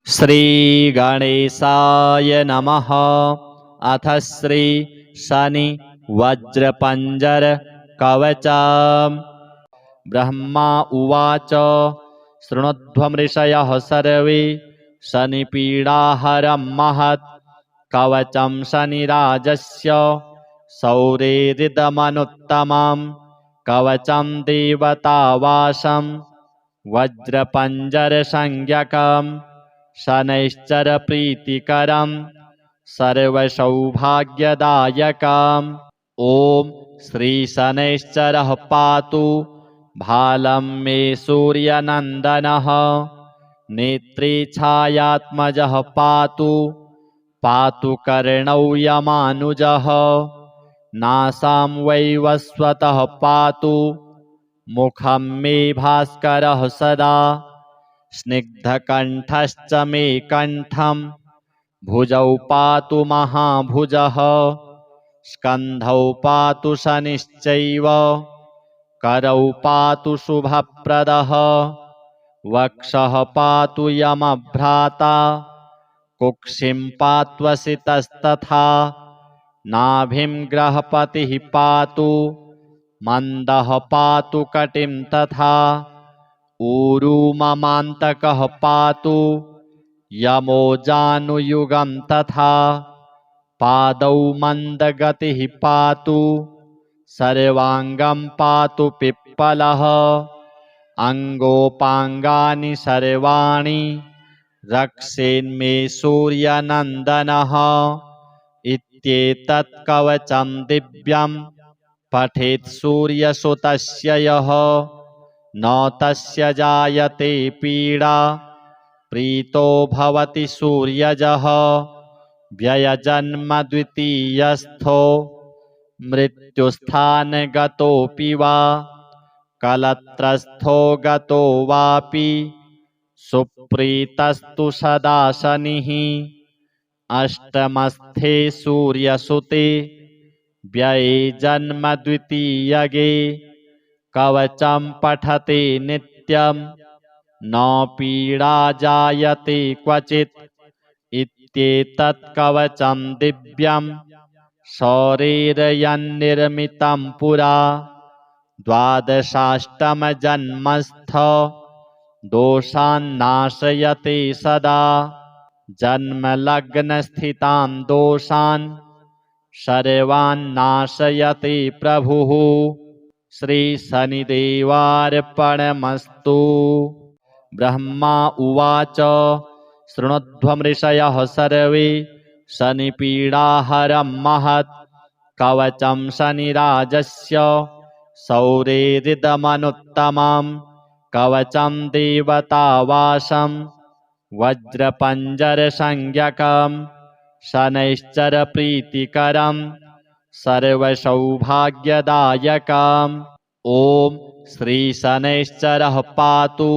श्री गणेशाय नमः। अथ श्री शनि वज्रपंजर कवचम्। ब्रह्मा उवाच शृणुध्वमृषयः सर्वे शनिपीडाहरं महत् कवचं शनिराजस्य सौरेरिदमनुत्तमं कवचं देवतावासं वज्रपंजरसंज्ञकम् शनैश्चरप्रीतिकरं सर्वसौभाग्यदायकम्। ॐ श्रीशनैश्चरः पातु भालं मे सूर्यनन्दनः। नेत्रे छायात्मजः पातु पातु कर्णौ यमानुजः। नासां वैवस्वतः पातु मुखं मे भास्करः सदा। स्निग्धकण्ठश्च मे कण्ठं भुजौ पातु महाभुजः। स्कन्धौ पातु शनिश्चैव करौ पातु शुभप्रदः। वक्षः पातु यमभ्राता कुक्षिं पात्वसितस्तथा। नाभिं ग्रहपतिः पातु मन्दः पातु कटिं तथा। ऊरू ममान्तकः पातु यमो जानुयुगं तथा। पादौ मन्दगतिः पातु सर्वाङ्गं पातु पिप्पलः। अङ्गोपाङ्गानि सर्वाणि रक्षेन्मे सूर्यनन्दनः। इत्येतत् कवचं दिव्यं पठेत् सूर्यसुतस्य यः न तस्य जायते पीडा प्रीतो भवति सूर्यजः। व्ययजन्म द्वितीयस्थो मृत्युस्थानगतोऽपि वा कलत्रस्थो गतो वापि सुप्रीतस्तु सदा शनिः। अष्टमस्थे सूर्यसुते व्यये जन्म द्वितीयगे कवचं पठते नित्यं न पीडा जायते क्वचित्। इत्येतत् कवचं दिव्यं सौरेर्यन्निर्मितं पुरा। द्वादशाष्टमजन्मस्थ दोषान्नाशयते सदा। जन्मलग्नस्थितां दोषान् सर्वान्नाशयते प्रभुः। श्रीशनिदेवार्पणमस्तु। ब्रह्मा उवाच शृणुध्वमृषयः सर्वे शनिपीडाहरं महत् कवचं शनिराजस्य सौरेरिदमनुत्तमं कवचं देवतावासं वज्रपंजरसंज्ञकं शनैश्चरप्रीतिकरं सर्वसौभाग्यदायकम्। ॐ श्रीशनैश्चरः पातु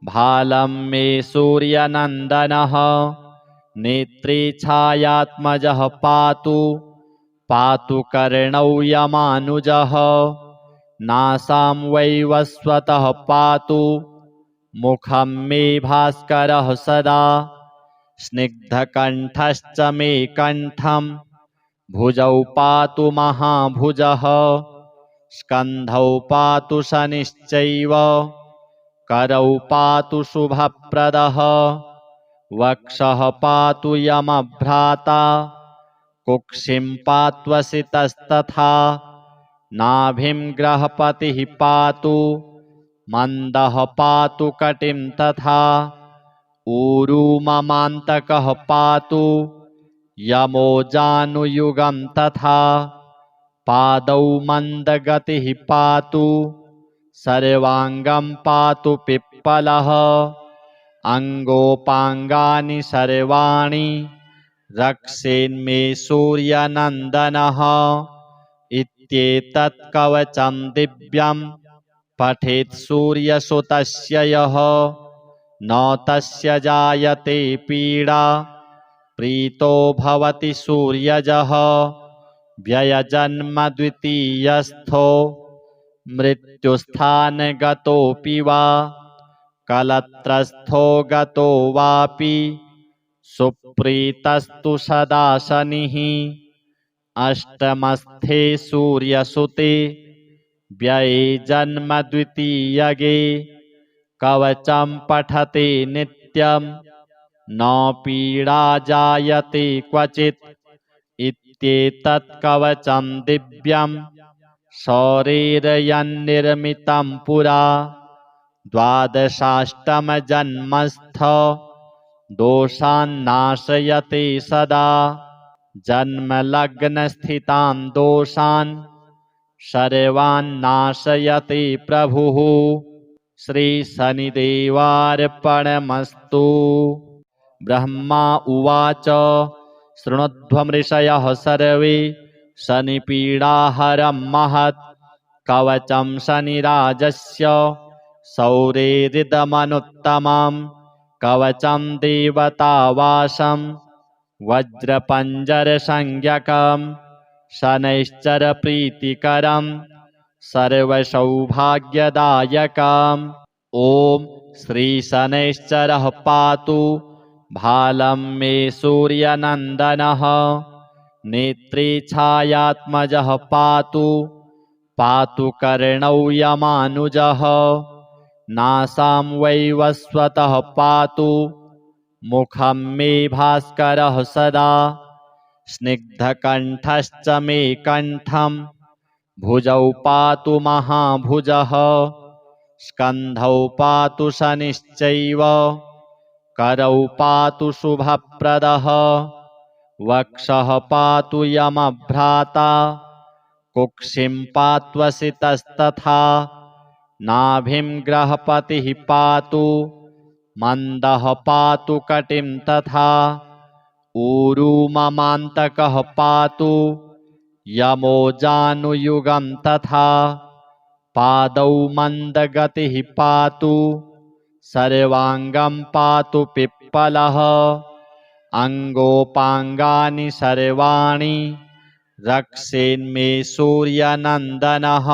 भालं मे सूर्यनन्दनः। नेत्रे छायात्मजः पातु पातु कर्णौ यमानुजः। नासां वैवस्वतः पातु मुखं मे भास्करः सदा। स्निग्धकण्ठश्च मे कण्ठं भुजौ पातु महाभुजः। स्कन्धौ पातु शनिश्चैव करौ पातु शुभप्रदः। वक्षः पातु यमभ्राता कुक्षिं पात्वसितस्तथा। नाभिं ग्रहपतिः पातु मन्दः पातु कटिं तथा। ऊरू ममान्तकः पातु यमो जानुयुगं तथा। पादौ मन्दगतिः पातु सर्वाङ्गं पातु पिप्पलः। अङ्गोपाङ्गानि सर्वाणि रक्षेन्मे सूर्यनन्दनः। इत्येतत् कवचं दिव्यं पठेत् सूर्यसुतस्य यः न तस्य जायते पीडा प्रीतो भवति सूर्यजः। व्ययजन्म द्वितीयस्थो मृत्युस्थानगतोऽपि वा कलत्रस्थो गतो वापि सुप्रीतस्तु सदा शनिः अष्टमस्थे सूर्यसुते व्यये जन्म द्वितीयगे कवचं पठते नित्यं न पीडा जायते क्वचित् इत्येतत् कवचं दिव्यं शौरेर्यन्निर्मितं पुरा द्वादशाष्टमजन्मस्थ दोषान्नाशयते सदा जन्मलग्नस्थितान् दोषान् सर्वान्नाशयते प्रभुः श्रीशनिदेवार्पणमस्तु। ब्रह्मा उवाच शृणुध्वमृषयः सर्वे शनिपीडाहरं महत् कवचं शनिराजस्य शौरेरिदमनुत्तमं कवचं देवतावासं वज्रपञ्जरसंज्ञकं शनैश्चरप्रीतिकरं सर्वसौभाग्यदायकम् ॐ श्रीशनैश्चरः पातु भालं मे सूर्यनन्दनः नेत्रे छायात्मजः पातु पातु कर्णौ यमानुजः नासां वैवस्वतः पातु मुखं मे भास्करः सदा स्निग्धकण्ठश्च मे कण्ठं भुजौ पातु महाभुजः स्कन्धौ पातु शनिश्चैव करौ पातु शुभप्रदः वक्षः पातु यमभ्राता कुक्षिं पात्वसितस्तथा नाभिं ग्रहपतिः पातु मन्दः पातु कटिं तथा ऊरू ममान्तकः पातु यमो जानुयुगं तथा पादौ मन्दगतिः पातु सर्वाङ्गं पातु पिप्पलः अङ्गोपाङ्गानि सर्वाणि रक्षेन्मे सूर्यनन्दनः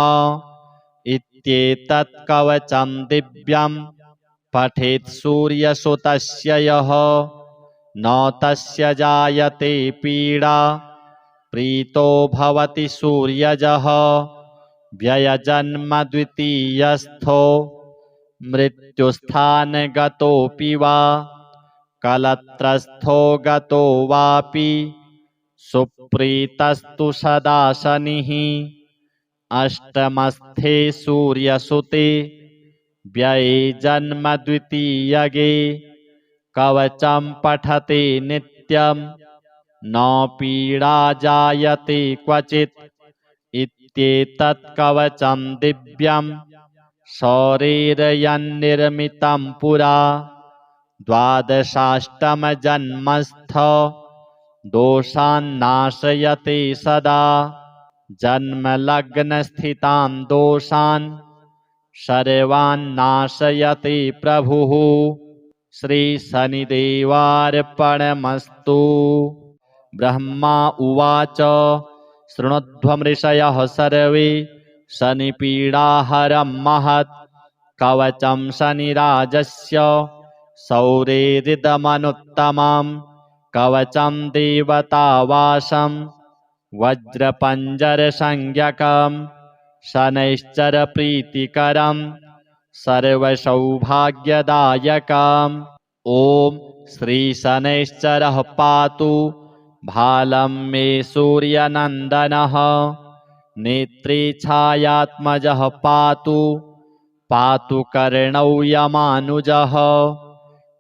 इत्येतत् कवचं दिव्यं पठेत् सूर्यसुतस्य यः न तस्य जायते पीडा प्रीतो भवति सूर्यजः व्ययजन्म द्वितीयस्थो मृत्युस्थानगतोऽपि वा कलत्रस्थो गतो वापि सुप्रीतस्तु सदा शनिः अष्टमस्थे सूर्यसुते व्यये जन्म द्वितीयगे कवचं पठते नित्यं न पीडा जायते क्वचित् इत्येतत् कवचं दिव्यं शौरेर्यन्निर्मितं पुरा द्वादशाष्टमजन्मस्थ दोषान्नाशयते सदा जन्मलग्नस्थितान् दोषान् सर्वान्नाशयते प्रभुः श्रीशनिदेवार्पणमस्तु। ब्रह्मा उवाच शृणुध्वमृषयः सर्वे शनिपीडाहरं महत् कवचं शनिराजस्य शौरेरिदमनुत्तमं कवचं देवतावासं वज्रपञ्जरसंज्ञकं शनैश्चरप्रीतिकरं सर्वसौभाग्यदायकम् ॐ श्रीशनैश्चरः पातु भालं मे सूर्यनन्दनः नेत्रे छायात्मजः पातु पातु कर्णौ यमानुजः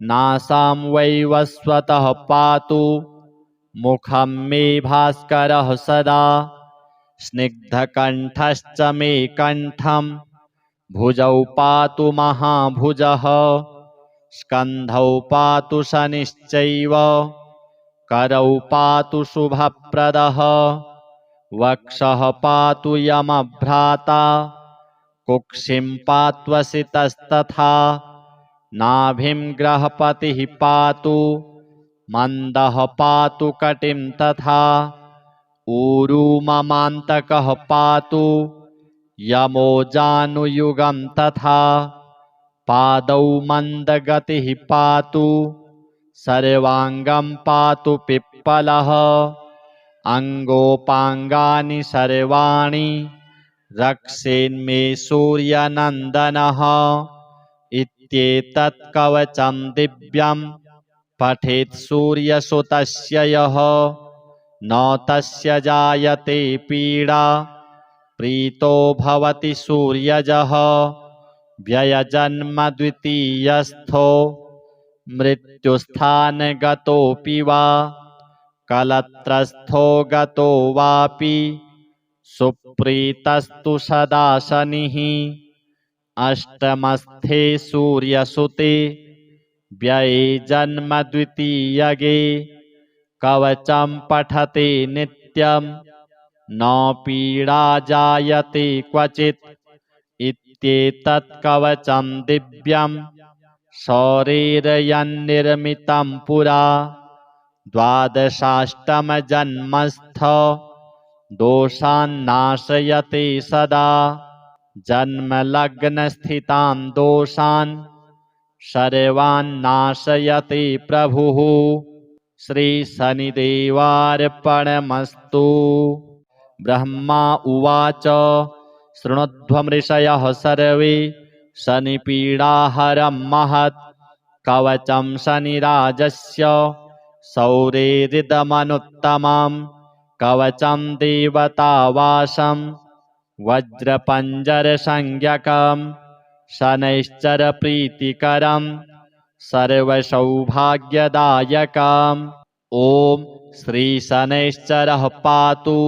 नासां वैवस्वतः पातु मुखं मे भास्करः सदा स्निग्धकण्ठश्च मे कण्ठं भुजौ पातु महाभुजः स्कन्धौ पातु शनिश्चैव करौ पातु शुभप्रदः वक्षः पातु यमभ्राता कुक्षिं पात्वसितस्तथा नाभिं ग्रहपतिः पातु मन्दः पातु कटिं तथा ऊरू ममान्तकः पातु यमो जानुयुगं तथा पादौ मन्दगतिः पातु सर्वाङ्गं पातु पिप्पलः अङ्गोपाङ्गानि सर्वाणि रक्षेन्मे सूर्यनन्दनः इत्येतत् कवचं दिव्यं पठेत् सूर्यसुतस्य यः न तस्य जायते पीडा प्रीतो भवति सूर्यजः व्ययजन्म द्वितीयस्थो मृत्युस्थानगतोऽपि वा कलत्रस्थो गतो वापि सुप्रीतस्तु सदा शनिः अष्टमस्थे सूर्यसुते व्यये जन्म द्वितीयगे कवचं पठते नित्यं न पीडा जायते क्वचित् इत्येतत् कवचं दिव्यं शौरेर्यन्निर्मितं पुरा द्वादशाष्टमजन्मस्थ दोषान्नाशयते सदा जन्मलग्नस्थितां दोषान् सर्वान्नाशयते प्रभुः श्रीशनिदेवार्पणमस्तु। ब्रह्मा उवाच शृणुध्वमृषयः सर्वे शनिपीडाहरं महत् कवचं शनिराजस्य शौरेरिदमनुत्तमं कवचं देवतावासं वज्रपञ्जरसंज्ञकं शनैश्चरप्रीतिकरं सर्वसौभाग्यदायकम् ॐ श्रीशनैश्चरः पातु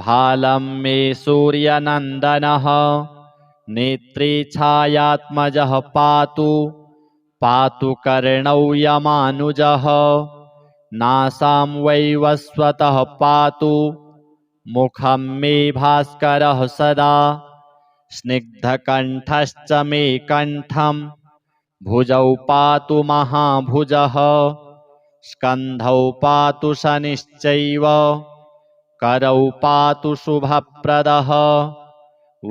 भालं मे सूर्यनन्दनः नेत्रे छायात्मजः पातु पातु कर्णौ यमानुजः नासां वैवस्वतः पातु मुखं मे भास्करः सदा स्निग्धकण्ठश्च मे कण्ठं भुजौ पातु महाभुजः स्कन्धौ पातु शनिश्चैव करौ पातु शुभप्रदः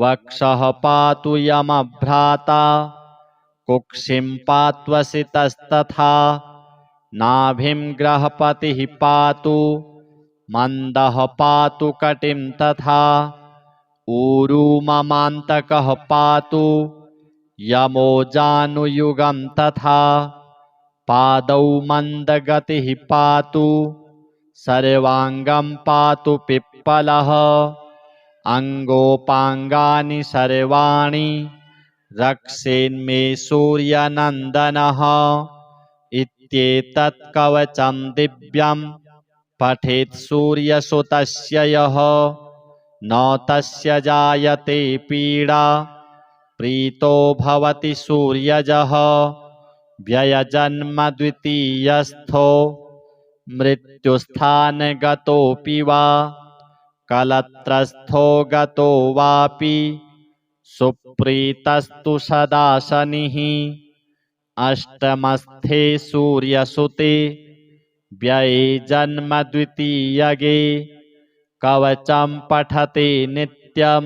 वक्षः पातु यमभ्राता कुक्षिं पात्वसितस्तथा नाभिं ग्रहपतिः पातु मन्दः पातु कटिं तथा ऊरू ममान्तकः पातु यमो जानुयुगं तथा पादौ मन्दगतिः पातु सर्वाङ्गं पातु पिप्पलः अङ्गोपाङ्गानि सर्वाणि रक्षेन्मे सूर्यनन्दनः इत्येतत् कवचं दिव्यं पठेत् सूर्यसुतस्य यः न तस्य जायते पीडा प्रीतो भवति सूर्यजः व्ययजन्म द्वितीयस्थो मृत्युस्थानगतोऽपि वा कलत्रस्थो गतो वापि सुप्रीतस्तु सदा शनिः अष्टमस्थे सूर्यसुते व्यये जन्म द्वितीयगे कवचं पठते नित्यं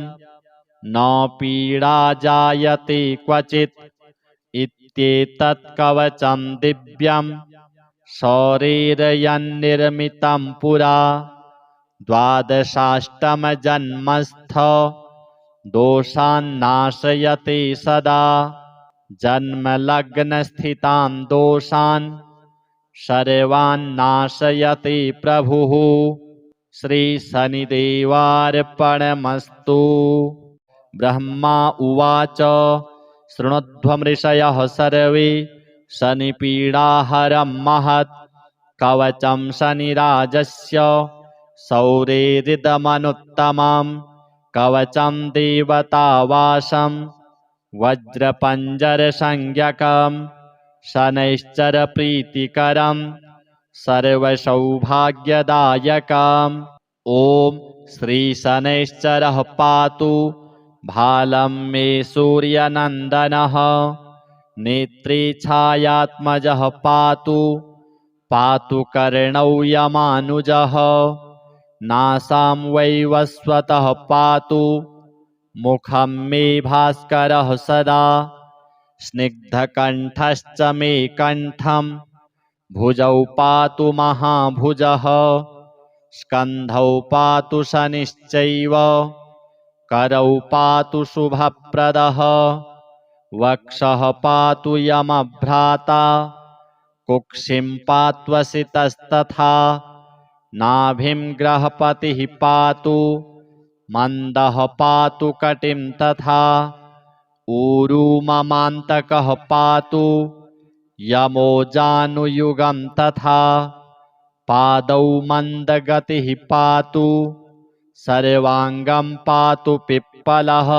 न पीडा जायते क्वचित् इत्येतत् कवचं दिव्यं शौरेर्यन्निर्मितं पुरा द्वादशाष्टमजन्मस्थ दोषान्नाशयते सदा जन्मलग्नस्थितां दोषान् सर्वान्नाशयते प्रभुः श्रीशनिदेवार्पणमस्तु। ब्रह्मा उवाच शृणुध्वमृषयः सर्वे शनिपीडाहरं महत् कवचं शनिराजस्य शौरेरिदमनुत्तमं कवचं देवतावासं वज्रपञ्जरसंज्ञकं शनैश्चरप्रीतिकरं सर्वसौभाग्यदायकम् ॐ श्रीशनैश्चरः पातु भालं मे सूर्यनन्दनः नेत्रे छायात्मजः पातु पातु कर्णौ यमानुजः नासां वैवस्वतः पातु मुखं मे भास्करः सदा स्निग्धकण्ठश्च मे कण्ठं भुजौ पातु महाभुजः स्कन्धौ पातु शनिश्चैव करौ पातु शुभप्रदः वक्षः पातु यमभ्राता कुक्षिं पात्वसितस्तथा नाभिं ग्रहपतिः पातु मन्दः पातु कटिं तथा ऊरू ममान्तकः पातु यमो जानुयुगं तथा पादौ मन्दगतिः पातु सर्वाङ्गं पातु पिप्पलः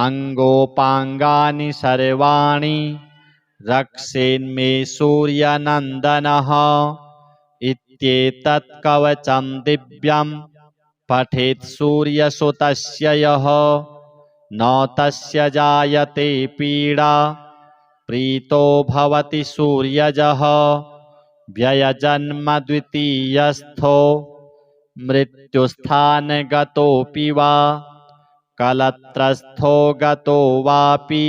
अङ्गोपाङ्गानि सर्वाणि रक्षेन्मे सूर्यनन्दनः इत्येतत् कवचं दिव्यं पठेत् सूर्यसुतस्य यः न तस्य जायते पीडा प्रीतो भवति सूर्यजः व्ययजन्म द्वितीयस्थो मृत्युस्थानगतोऽपि वा कलत्रस्थो गतो वापि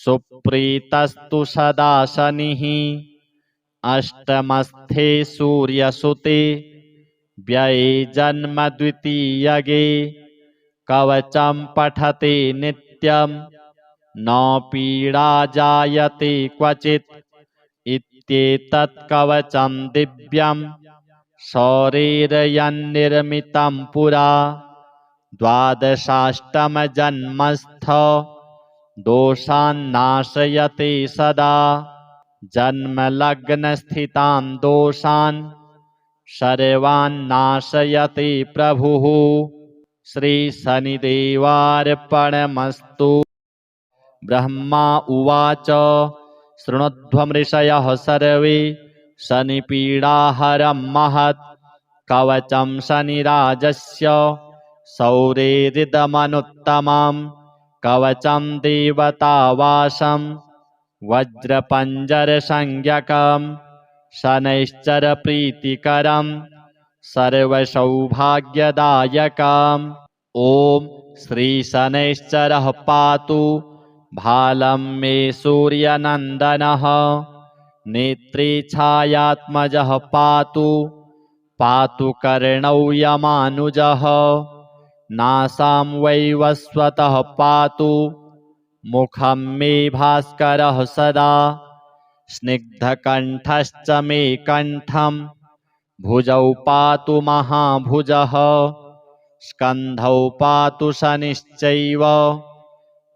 सुप्रीतस्तु सदा शनिः अष्टमस्थे सूर्यसुते व्यये जन्म द्वितीयगे कवचं पठते नित्यं न पीडा जायते क्वचित् इत्येतत् कवचं दिव्यं शौरेर्यन्निर्मितं पुरा द्वादशाष्टमजन्मस्थ दोषान्नाशयते सदा जन्मलग्नस्थितां दोषान् सर्वान्नाशयते प्रभुः श्रीशनिदेवार्पणमस्तु। ब्रह्मा उवाच शृणुध्वमृषयः सर्वे शनिपीडाहरं महत् कवचं शनिराजस्य शौरेरिदमनुत्तमं कवचं देवतावासं वज्रपञ्जरसंज्ञकं शनैश्चरप्रीतिकरं सर्वसौभाग्यदायकम् ॐ श्रीशनैश्चरः पातु भालं मे सूर्यनन्दनः नेत्रे छायात्मजः पातु पातु कर्णौ यमानुजः नासां वैवस्वतः पातु मुखं मे भास्करः सदा स्निग्धकण्ठश्च मे कण्ठं भुजौ पातु महाभुजः स्कन्धौ पातु शनिश्चैव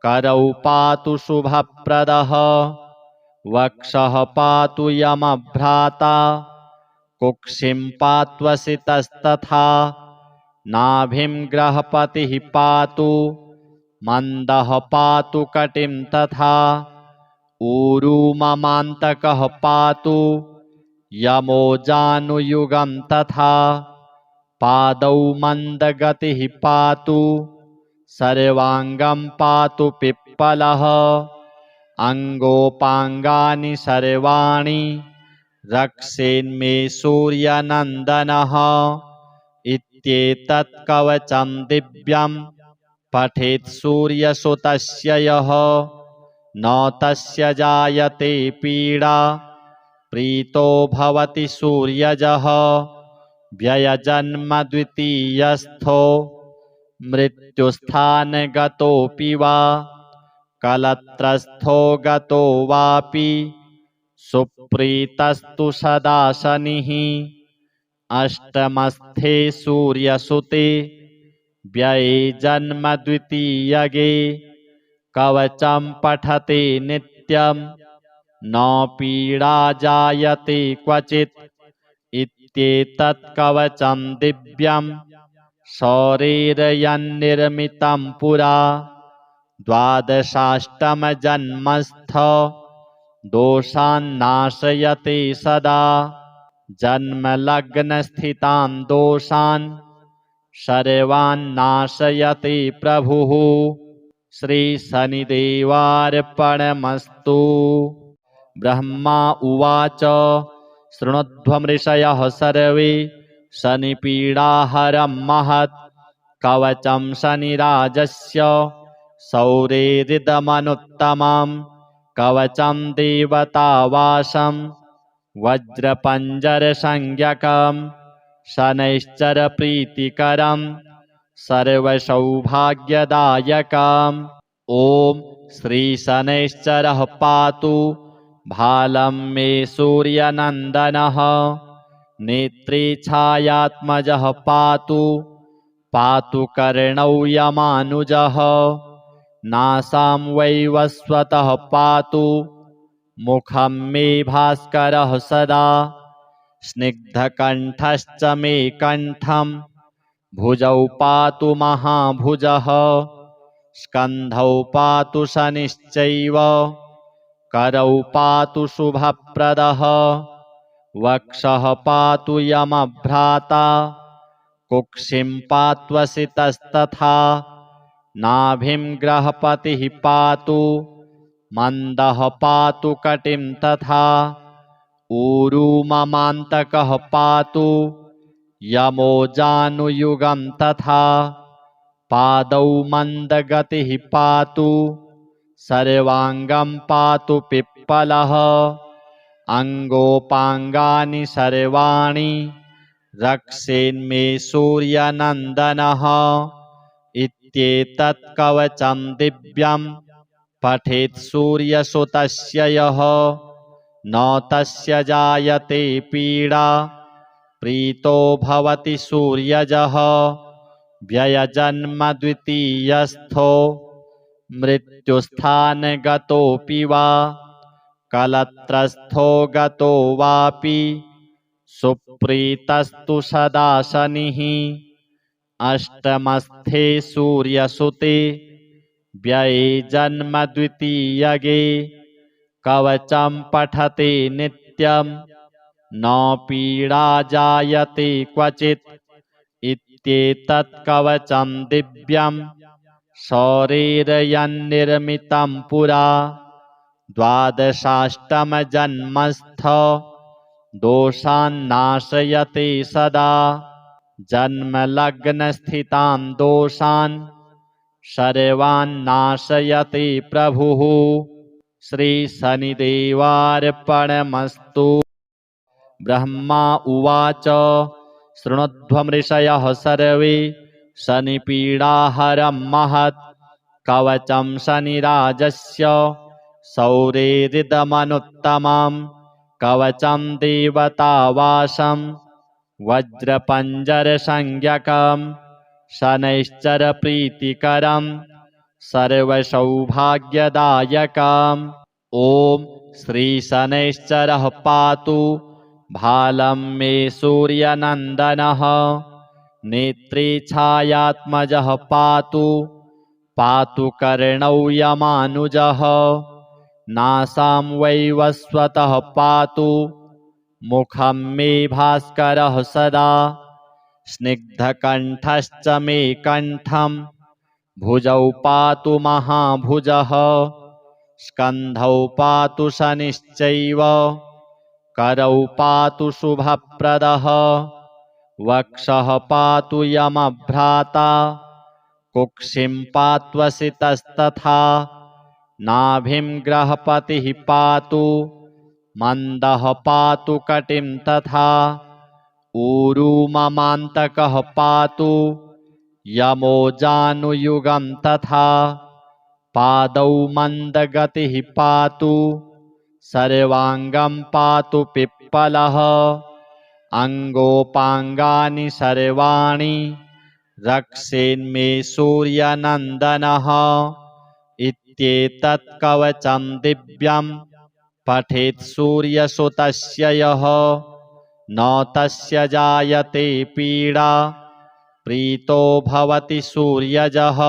करौ पातु शुभप्रदः वक्षः पातु यमभ्राता कुक्षिं पात्वसितस्तथा नाभिं ग्रहपतिः पातु मन्दः पातु कटिं तथा ऊरू ममान्तकः पातु यमो जानुयुगं तथा पादौ मन्दगतिः पातु सर्वाङ्गं पातु पिप्पलः अङ्गोपाङ्गानि सर्वाणि रक्षेन्मे सूर्यनन्दनः इत्येतत् कवचं दिव्यं पठेत् सूर्यसुतस्य यः न तस्य जायते पीडा प्रीतो भवति सूर्यजः व्ययजन्म द्वितीयस्थो मृत्युस्थानगतोऽपि वा कलत्रस्थो गतो वापि सुप्रीतस्तु सदा शनिः अष्टमस्थे सूर्यसुते व्यये जन्म द्वितीयगे कवचं पठते नित्यं न पीडा जायते क्वचित् इत्येतत् कवचं दिव्यं शौरेर्यन्निर्मितं पुरा द्वादशाष्टमजन्मस्थ दोषान्नाशयते सदा जन्मलग्नस्थितां दोषान् सर्वान्नाशयते प्रभुः श्रीशनिदेवार्पणमस्तु। ब्रह्मा उवाच शृणुध्वमृषयः सर्वे शनिपीडाहरं महत् कवचं शनिराजस्य शौरेरिदमनुत्तमं कवचं देवतावासं वज्रपञ्जरसंज्ञकं शनैश्चरप्रीतिकरं सर्वसौभाग्यदायकम् ॐ श्रीशनैश्चरः पातु भालं मे सूर्यनन्दनः नेत्रे छायात्मजः पातु पातु कर्णौ यमानुजः नासां वैवस्वतः पातु मुखं मे भास्करः सदा स्निग्धकण्ठश्च मे कण्ठं भुजौ पातु महाभुजः स्कन्धौ पातु शनिश्चैव करौ पातु शुभप्रदः वक्षः पातु यमभ्राता कुक्षिं पात्वसितस्तथा नाभिं ग्रहपतिः पातु मन्दः पातु कटिं तथा ऊरू ममान्तकः पातु यमो जानुयुगं तथा पादौ मन्दगतिः पातु सर्वाङ्गं पातु पिप्पलः अङ्गोपाङ्गानि सर्वाणि रक्षेन्मे सूर्यनन्दनः इत्येतत् कवचं दिव्यं पठेत् सूर्यसुतस्य यः न तस्य जायते पीडा प्रीतो भवति सूर्यजः व्ययजन्म द्वितीयस्थो मृत्युस्थानगतोऽपि वा कलत्रस्थो गतो वापि सुप्रीतस्तु सदा शनिः अष्टमस्थे सूर्यसुते व्यये जन्म द्वितीयगे कवचं पठते नित्यं न पीडा जायते क्वचित् इत्येतत् कवचं दिव्यं शौरेर्यन्निर्मितं पुरा द्वादशाष्टमजन्मस्थ दोषान्नाशयते सदा जन्मलग्नस्थितां दोषान् सर्वान्नाशयते प्रभुः श्रीशनिदेवार्पणमस्तु। ब्रह्मा उवाच शृणुध्वमृषयः सर्वे शनिपीडाहरं महत् कवचं शनिराजस्य शौरेरिदमनुत्तमं कवचं देवतावासं वज्रपञ्जरसंज्ञकं शनैश्चरप्रीतिकरं सर्वसौभाग्यदायकम् ॐ श्रीशनैश्चरः पातु भालं मे सूर्यनन्दनः नेत्रे छायात्मजः पातु पातु कर्णौ यमानुजः नासां वैवस्वतः पातु मुखं मे भास्करः सदा स्निग्धकण्ठश्च मे कण्ठं भुजौ पातु महाभुजः स्कन्धौ पातु शनिश्चैव करौ पातु शुभप्रदः वक्षः पातु यमभ्राता कुक्षिं पात्वसितस्तथा नाभिं ग्रहपतिः पातु मन्दः पातु कटिं तथा ऊरू ममान्तकः पातु यमो जानुयुगं तथा पादौ मन्दगतिः पातु सर्वाङ्गं पातु पिप्पलः अङ्गोपाङ्गानि सर्वाणि रक्षेन्मे सूर्यनन्दनः इत्येतत् कवचं दिव्यं पठेत् सूर्यसुतस्य यः न तस्य जायते पीडा प्रीतो भवति सूर्यजः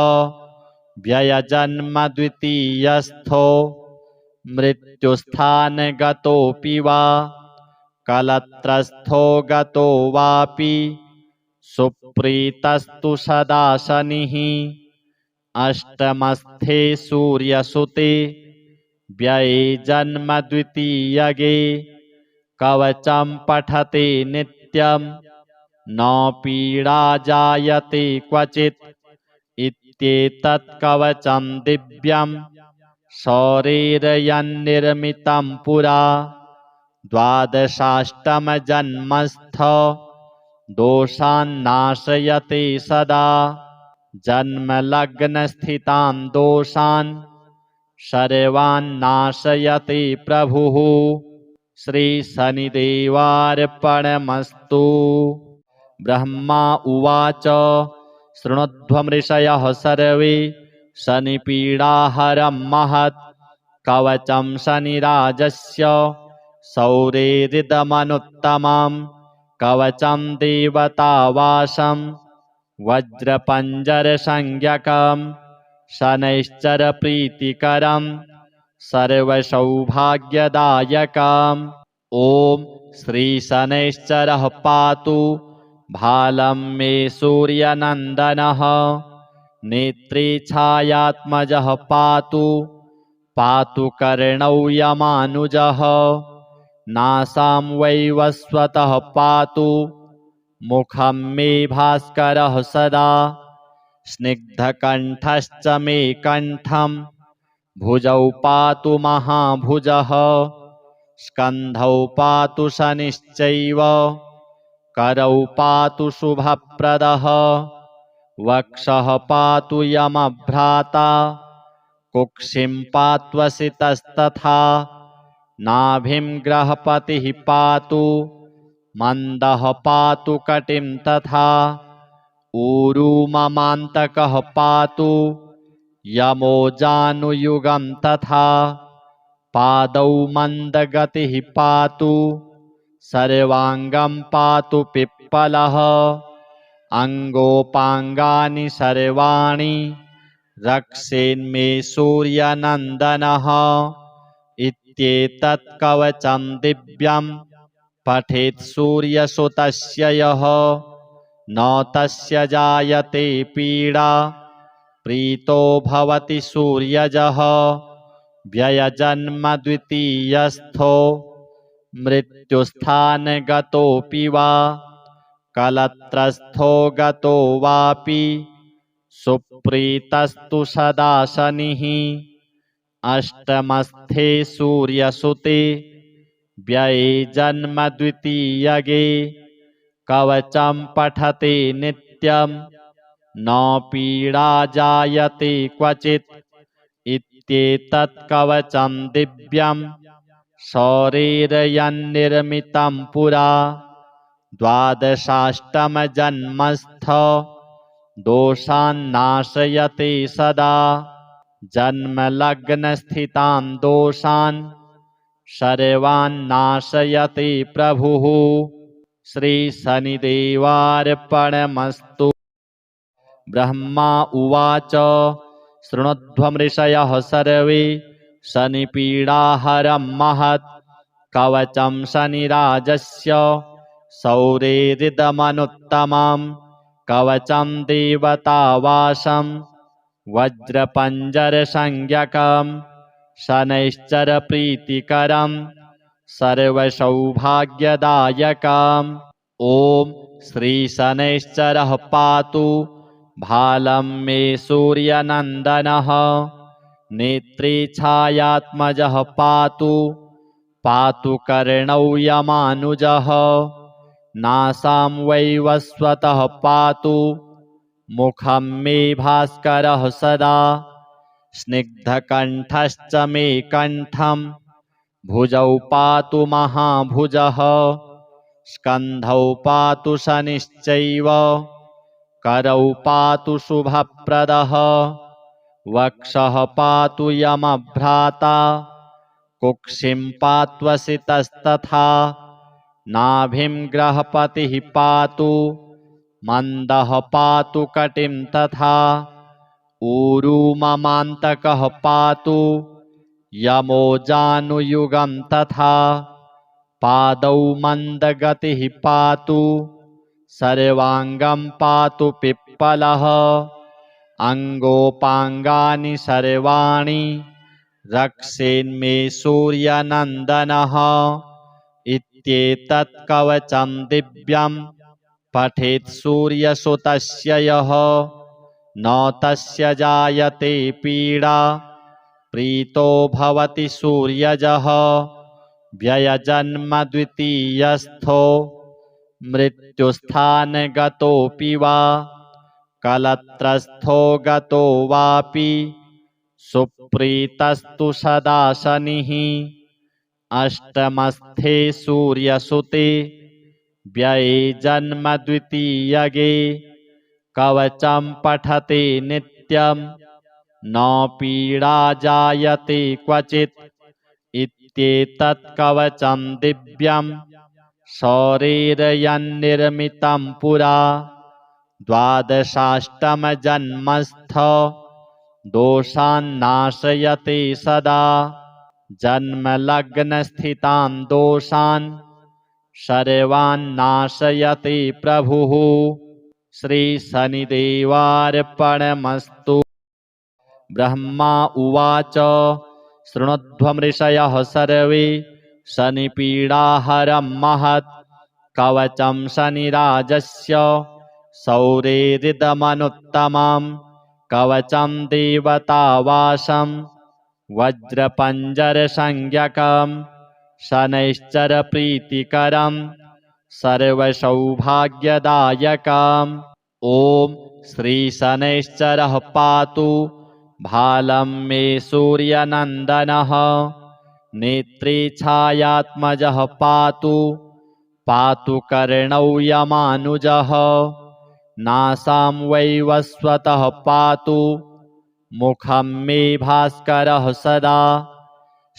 व्ययजन्म द्वितीयस्थो मृत्युस्थानगतोऽपि वा कलत्रस्थो गतो वापि सुप्रीतस्तु सदा शनिः अष्टमस्थे सूर्यसुते व्यये जन्म द्वितीयगे कवचं पठते नित्यं न पीडा जायते क्वचित् इत्येतत् कवचं दिव्यं शौरेर्यन्निर्मितं पुरा द्वादशाष्टमजन्मस्थ दोषान्नाशयते सदा जन्मलग्नस्थितां दोषान् सर्वान्नाशयते प्रभुः श्रीशनिदेवार्पणमस्तु। ब्रह्मा उवाच शृणुध्वमृषयः सर्वे शनिपीडाहरं महत् कवचं शनिराजस्य शौरेरिदमनुत्तमं कवचं देवतावासं वज्रपञ्जरसंज्ञकं शनैश्चरप्रीतिकरं सर्वसौभाग्यदायकम् ॐ श्रीशनैश्चरः पातु भालं मे सूर्यनन्दनः नेत्रे छायात्मजः पातु पातु कर्णौ यमानुजः नासां वैवस्वतः पातु मुखं मे भास्करः सदा स्निग्धकण्ठश्च मे कण्ठं भुजौ पातु महाभुजः स्कन्धौ पातु शनिश्चैव करौ पातु शुभप्रदः वक्षः पातु यमभ्राता कुक्षिं पात्वसितस्तथा नाभिं ग्रहपतिः पातु मन्दः पातु कटिं तथा ऊरू ममान्तकः पातु यमो जानुयुगं तथा पादौ मन्दगतिः पातु सर्वाङ्गं पातु पिप्पलः अङ्गोपाङ्गानि सर्वाणि रक्षेन्मे सूर्यनन्दनः इत्येतत् कवचं दिव्यं पठेत् सूर्यसुतस्य यः न तस्य जायते पीडा प्रीतो भवति सूर्यजः व्ययजन्म द्वितीयस्थो मृत्युस्थानगतोऽपि वा कलत्रस्थो गतो वापि सुप्रीतस्तु सदा शनिः अष्टमस्थे सूर्यसुते व्यये जन्म द्वितीयगे कवचं पठते नित्यं न पीडा जायते क्वचित् इत्येतत् कवचं दिव्यं शौरेर्यन्निर्मितं पुरा द्वादशाष्टमजन्मस्थ दोषान्नाशयते सदा जन्मलग्नस्थितां दोषान् सर्वान्नाशयते प्रभुः श्रीशनिदेवार्पणमस्तु। ब्रह्मा उवाच शृणुध्वमृषयः सर्वे शनिपीडाहरं महत् कवचं शनिराजस्य शौरेरिदमनुत्तमं कवचं देवतावासं वज्रपञ्जरसंज्ञकं शनैश्चरप्रीतिकरं सर्वसौभाग्यदायकम् ॐ श्रीशनैश्चरः पातु भालं मे सूर्यनन्दनः नेत्रे छायात्मजः पातु पातु कर्णौ यमानुजः नासां वैवस्वतः पातु मुखं मे भास्करः सदा स्निग्धकण्ठश्च मे कण्ठं भुजौ पातु महाभुजः स्कन्धौ पातु शनिश्चैव करौ पातु शुभप्रदः वक्षः पातु यमभ्राता कुक्षिं पात्वसितस्तथा नाभिं ग्रहपतिः पातु मन्दः पातु कटिं तथा ऊरू ममान्तकः पातु यमो जानुयुगं तथा पादौ मन्दगतिः पातु सर्वाङ्गं पातु पिप्पलः अङ्गोपाङ्गानि सर्वाणि रक्षेन्मे सूर्यनन्दनः इत्येतत् कवचं दिव्यं पठेत् सूर्यसुतस्य यः न तस्य जायते पीडा प्रीतो भवति सूर्यजः व्ययजन्म द्वितीयस्थो मृत्युस्थानगतोऽपि वा कलत्रस्थो गतो वापि सुप्रीतस्तु सदा शनिः अष्टमस्थे सूर्यसुते व्यये जन्म द्वितीयगे कवचं पठते नित्यं न पीडा जायते क्वचित् इत्येतत् कवचं दिव्यं शौरेर्यन्निर्मितं पुरा द्वादशाष्टमजन्मस्थ दोषान्नाशयते सदा जन्मलग्नस्थितान् दोषान् सर्वान्नाशयते प्रभुः श्रीशनिदेवार्पणमस्तु। ब्रह्मा उवाच शृणुध्वमृषयः सर्वे शनिपीडाहरं महत् कवचं शनिराजस्य सौरेरिदमनुत्तमं कवचं देवतावासं वज्रपञ्जरसंज्ञकं शनैश्चरप्रीतिकरं सर्वसौभाग्यदायकम् ॐ श्रीशनैश्चरः पातु भालं मे सूर्यनन्दनः नेत्रे छायात्मजः पातु पातु कर्णौ यमानुजः नासां वैवस्वतः पातु मुखं मे भास्करः सदा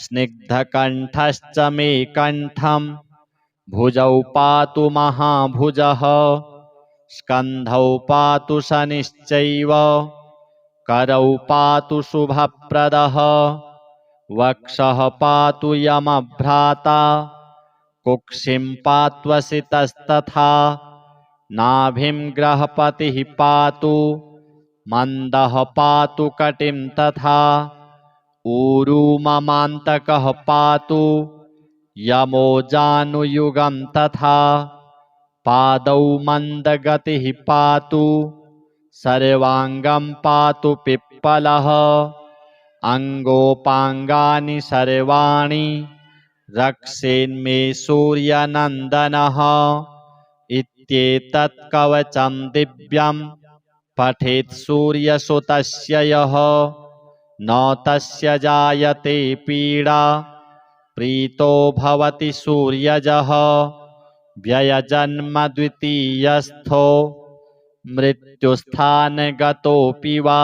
स्निग्धकण्ठश्च मे कण्ठं भुजौ पातु महाभुजः स्कन्धौ पातु शनिश्चैव करौ पातु शुभप्रदः वक्षः पातु यमभ्राता कुक्षिं पात्वसितस्तथा नाभिं ग्रहपतिः पातु मन्दः पातु कटिं तथा ऊरू ममान्तकः पातु यमो जानुयुगं तथा पादौ मन्दगतिः पातु सर्वाङ्गं पातु पिप्पलः अङ्गोपाङ्गानि सर्वाणि रक्षेन्मे सूर्यनन्दनः इत्येतत् कवचं दिव्यं पठेत् सूर्यसुतस्य यः न तस्य जायते पीडा प्रीतो भवति सूर्यजः व्ययजन्म द्वितीयस्थो मृत्युस्थानगतोऽपि वा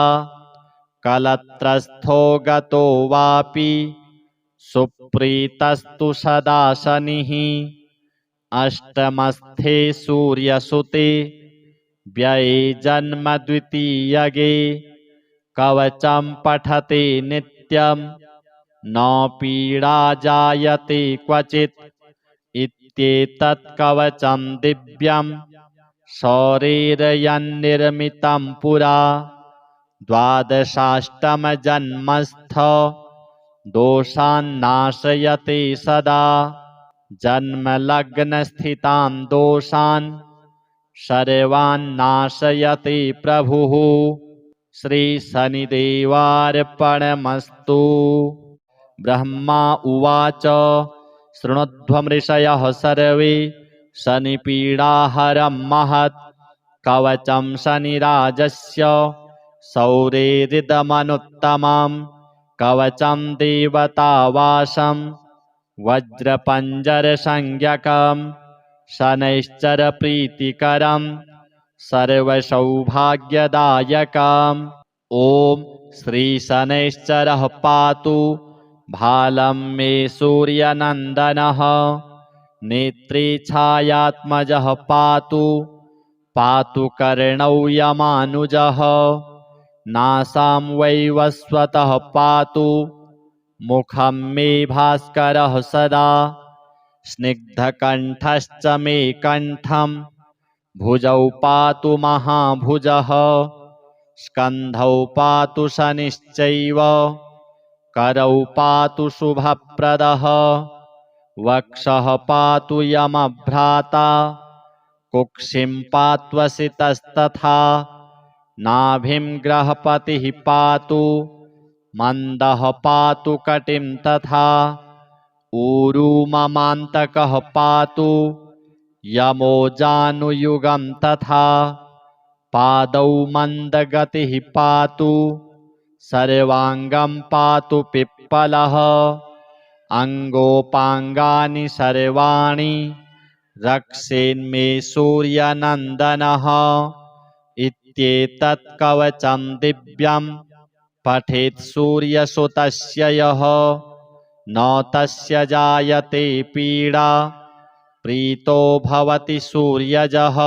कलत्रस्थो गतो वापि सुप्रीतस्तु सदा शनिः अष्टमस्थे सूर्यसुते व्यये जन्म द्वितीयगे कवचं पठते नित्यं न पीडा जायते क्वचित् इत्येतत् कवचं दिव्यं शौरेर्यन्निर्मितं पुरा द्वादशाष्टमजन्मस्थ दोषान्नाशयते सदा जन्मलग्नस्थितान् दोषान् सर्वान्नाशयते प्रभुः श्रीशनिदेवार्पणमस्तु। ब्रह्मा उवाच शृणुध्वमृषयः सर्वे शनिपीडाहरं महत् कवचं शनिराजस्य सौरेरिदमनुत्तमं कवचं देवतावासं वज्रपञ्जरसंज्ञकं शनैश्चरप्रीतिकरं सर्वसौभाग्यदायकम् ॐ श्रीशनैश्चरः पातु भालं मे सूर्यनन्दनः नेत्रे छायात्मजः पातु पातु कर्णौ यमानुजः नासां वैवस्वतः पातु मुखं मे भास्करः सदा स्निग्धकण्ठश्च मे कण्ठं भुजौ पातु महाभुजः स्कन्धौ पातु शनिश्चैव करौ पातु शुभप्रदः वक्षः पातु यमभ्राता कुक्षिं पात्वसितस्तथा नाभिं ग्रहपतिः पातु मन्दः पातु कटिं तथा ऊरू ममान्तकः पातु यमो जानुयुगं तथा पादौ मन्दगतिः पातु सर्वाङ्गं पातु पिप्पलः अङ्गोपाङ्गानि सर्वाणि रक्षेन्मे सूर्यनन्दनः इत्येतत् कवचं दिव्यं पठेत् सूर्यसुतस्य यः न तस्य जायते पीडा प्रीतो भवति सूर्यजः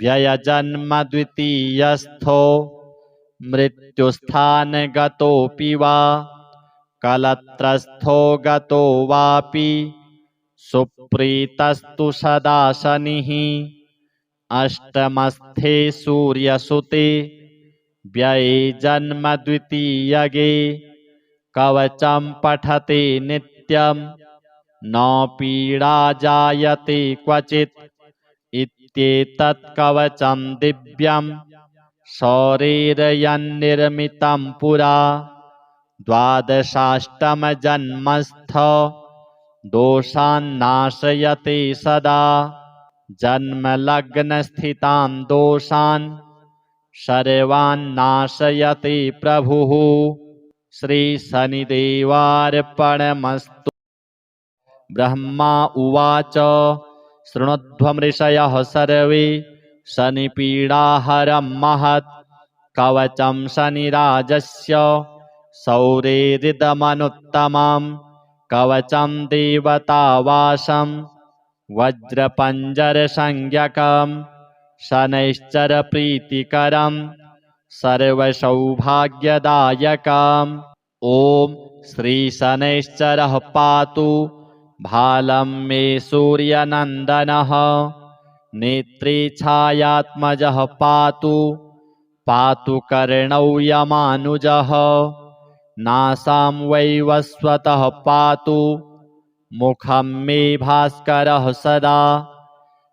व्ययजन्म द्वितीयस्थो मृत्युस्थानगतोऽपि वा कलत्रस्थो गतो वापि सुप्रीतस्तु सदा शनिः अष्टमस्थे सूर्यसुते व्यये जन्म द्वितीयगे कवचं पठते नित्यं न पीडा जायते क्वचित् इत्येतत् कवचं दिव्यं शौरेर्यन्निर्मितं पुरा द्वादशाष्टमजन्मस्थ दोषान्नाशयते सदा जन्मलग्नस्थितां दोषान् सर्वान्नाशयते प्रभुः श्रीशनिदेवार्पणमस्तु। ब्रह्मा उवाच शृणुध्वमृषयः सर्वे शनिपीडाहरं महत् कवचं शनिराजस्य शौरेरिदमनुत्तमं कवचं देवतावासं वज्रपञ्जरसंज्ञकं शनैश्चरप्रीतिकरं सर्वसौभाग्यदायकम् ॐ श्रीशनैश्चरः पातु भालं मे सूर्यनन्दनः नेत्रे छायात्मजः पातु पातु कर्णौ यमानुजः नासां वैवस्वतः पातु मुखं मे भास्करः सदा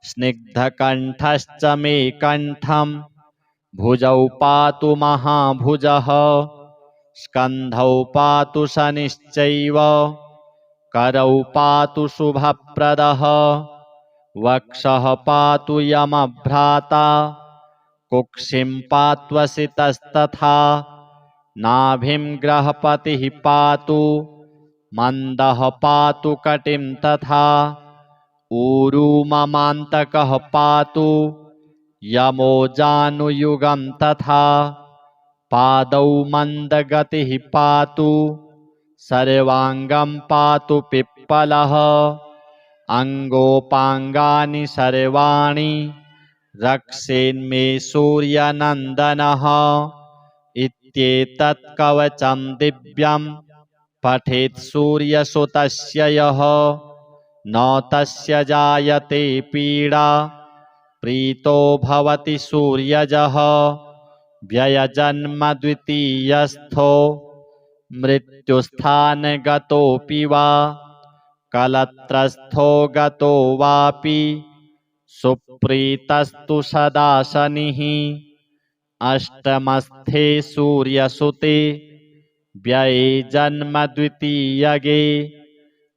स्निग्धकण्ठश्च मे कण्ठं भुजौ पातु महाभुजः स्कन्धौ पातु शनिश्चैव करौ पातु शुभप्रदः वक्षः पातु यमभ्राता कुक्षिं पात्वसितस्तथा नाभिं ग्रहपतिः पातु मन्दः पातु कटिं तथा ऊरू ममान्तकः पातु यमो जानुयुगं तथा पादौ मन्दगतिः पातु सर्वाङ्गं पातु पिप्पलः अङ्गोपाङ्गानि सर्वाणि रक्षेन्मे सूर्यनन्दनः इत्येतत् कवचं दिव्यं पठेत् सूर्यसुतस्य यः न तस्य जायते पीडा प्रीतो भवति सूर्यजः व्ययजन्म द्वितीयस्थो मृत्युस्थानगतोऽपि वा कलत्रस्थो गतो वापि सुप्रीतस्तु सदा शनिः अष्टमस्थे सूर्यसुते व्यये जन्म द्वितीयगे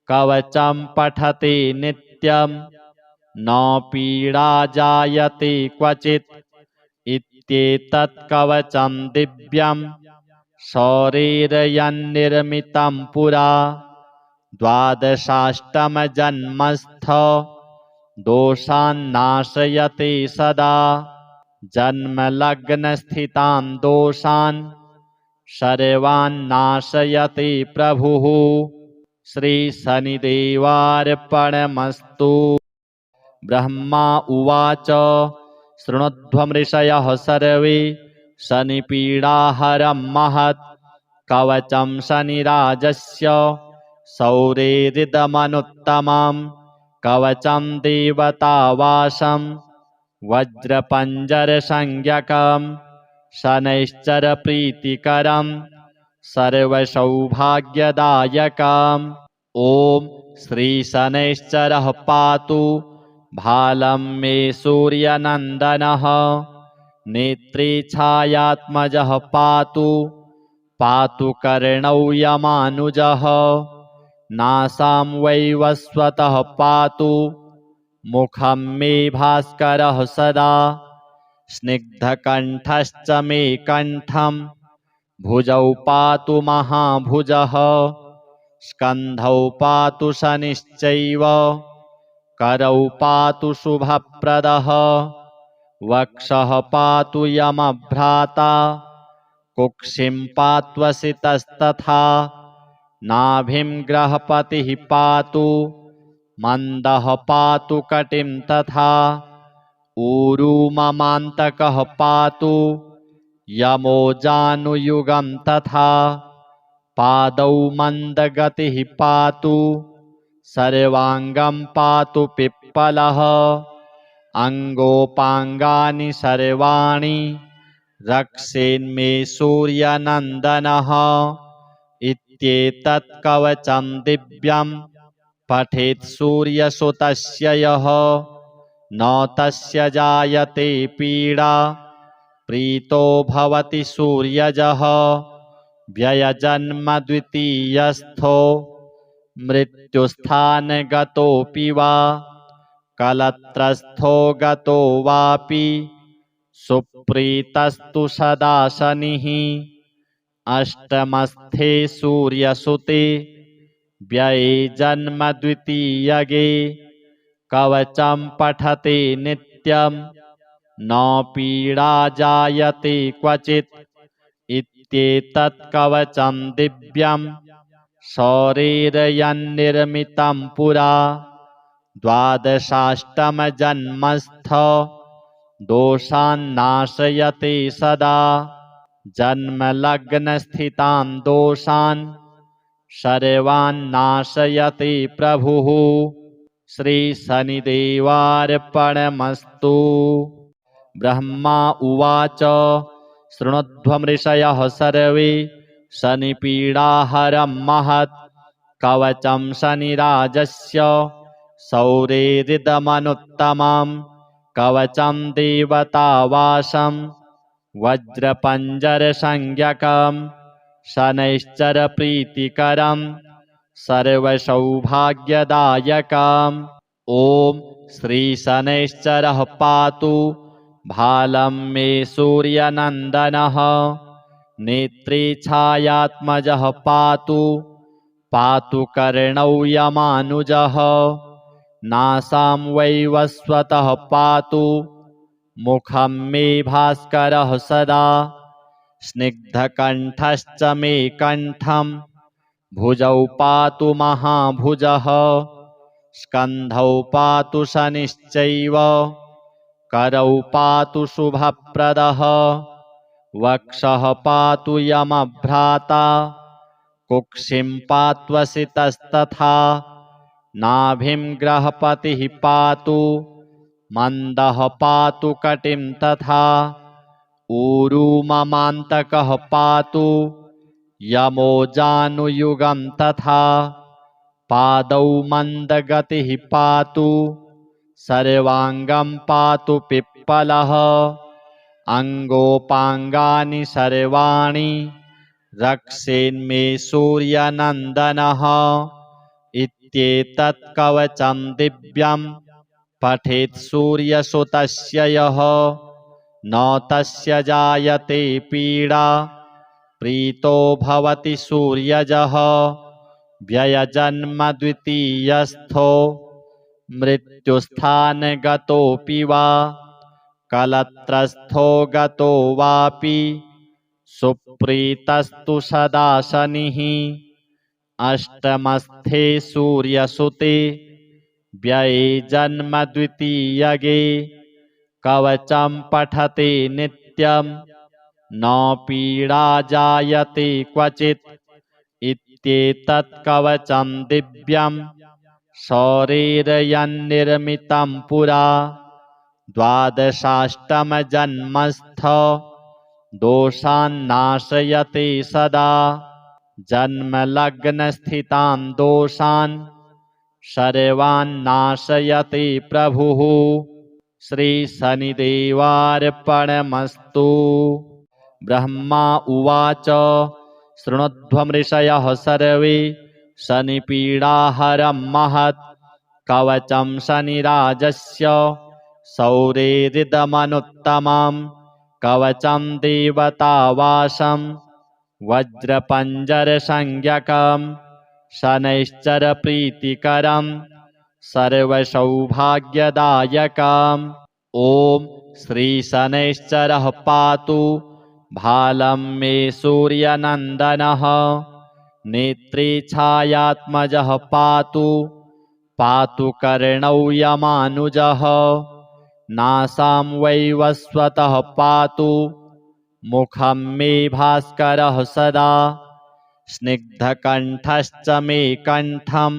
कवचं पठते नित्यं न पीडा जायते क्वचित् इत्येतत् कवचं दिव्यं शौरेर्यन्निर्मितं पुरा द्वादशाष्टमजन्मस्थ दोषान्नाशयते सदा जन्मलग्नस्थितां दोषान् सर्वान्नाशयते प्रभुः श्रीशनिदेवार्पणमस्तु। ब्रह्मा उवाच शृणुध्वमृषयः सर्वे शनिपीडाहरं महत् कवचं शनिराजस्य शौरेरिदमनुत्तमं कवचं देवतावासं वज्रपञ्जरसंज्ञकं शनैश्चरप्रीतिकरं सर्वसौभाग्यदायकम् ॐ श्रीशनैश्चरः पातु भालं मे सूर्यनन्दनः नेत्रे छायात्मजः पातु पातु कर्णौ यमानुजः नासां वै वस्वतः पातु मुखं मे भास्करः सदा स्निग्धकण्ठश्च मे कण्ठं भुजौ पातु महाभुजः स्कन्धौ पातु शनिश्चैव करौ पातु शुभप्रदः वक्षः पातु यमभ्राता कुक्षिं पात्वसितस्तथा नाभिं ग्रहपतिः पातु मन्दः पातु कटिं तथा ऊरू ममान्तकः पातु यमो जानुयुगं तथा पादौ मन्दगतिः पातु सर्वाङ्गं पातु पिप्पलः अङ्गोपाङ्गानि सर्वाणि रक्षेन्मे सूर्यनन्दनः इत्येतत् कवचं दिव्यं पठेत् सूर्यसुतस्य यः न तस्य जायते पीडा प्रीतो भवति सूर्यजः व्ययजन्म द्वितीयस्थो मृत्युस्थानगतोऽपि वा कलत्रस्थो गतो वापि सुप्रीतस्तु सदा शनिः अष्टमस्थे सूर्यसुते व्यये जन्म द्वितीयगे कवचं पठते नित्यं न पीडा जायते क्वचित् इत्येतत् कवचं दिव्यं शौरेर्यन्निर्मितं पुरा द्वादशाष्टमजन्मस्थ दोषान्नाशयते सदा जन्मलग्नस्थितां दोषान् सर्वान्नाशयते प्रभुः श्रीशनिदेवार्पणमस्तु। ब्रह्मा उवाच शृणुध्वमृषयः सर्वे शनिपीडाहरं महत् कवचं शनिराजस्य सौरेरिदमनुत्तमं कवचं देवतावासं वज्रपञ्जरसंज्ञकं शनैश्चरप्रीतिकरं सर्वसौभाग्यदायकम् ॐ श्रीशनैश्चरः पातु भालं मे सूर्यनन्दनः नेत्रे छायात्मजः पातु पातु कर्णौ यमानुजः नासां वै वस्वतः पातु मुखं मे भास्करः सदा स्निग्धकण्ठश्च मे कण्ठं भुजौ पातु महाभुजः स्कन्धौ पातु शनिश्चैव करौ पातु शुभप्रदः वक्षः पातु यमभ्राता कुक्षिं पात्वसितस्तथा नाभिं ग्रहपतिः पातु मन्दः पातु कटिं तथा ऊरू ममान्तकः पातु यमो जानुयुगं तथा पादौ मन्दगतिः पातु सर्वाङ्गं पातु पिप्पलः अङ्गोपाङ्गानि सर्वाणि रक्षेन्मे सूर्यनन्दनः इत्येतत् कवचं दिव्यं पठेत् सूर्यसुतस्य यः न तस्य जायते पीडा प्रीतो भवति सूर्यजः व्ययजन्म द्वितीयस्थो मृत्युस्थानगतोऽपि वा कलत्रस्थो गतो वापि सुप्रीतस्तु सदा शनिः अष्टमस्थे सूर्यसुते व्यये जन्म द्वितीयगे कवचं पठते नित्यं न पीडा जायते क्वचित् इत्येतत् कवचं दिव्यं शौरेर्यन्निर्मितं पुरा द्वादशाष्टमजन्मस्थ दोषान्नाशयते सदा जन्मलग्नस्थितां दोषान् सर्वान्नाशयते प्रभुः श्रीशनिदेवार्पणमस्तु। ब्रह्मा उवाच शृणुध्वमृषयः सर्वे शनिपीडाहरं महत् कवचं शनिराजस्य सौरेरिदमनुत्तमं कवचं देवतावासं वज्रपञ्जरसंज्ञकं शनैश्चरप्रीतिकरं सर्वसौभाग्यदायकम् ॐ श्रीशनैश्चरः पातु भालं मे सूर्यनन्दनः नेत्रे छायात्मजः पातु कर्णौ यमानुजः नासां वैवस्वतः पातु मुखं मे भास्करः सदा स्निग्धकण्ठश्च मे कण्ठं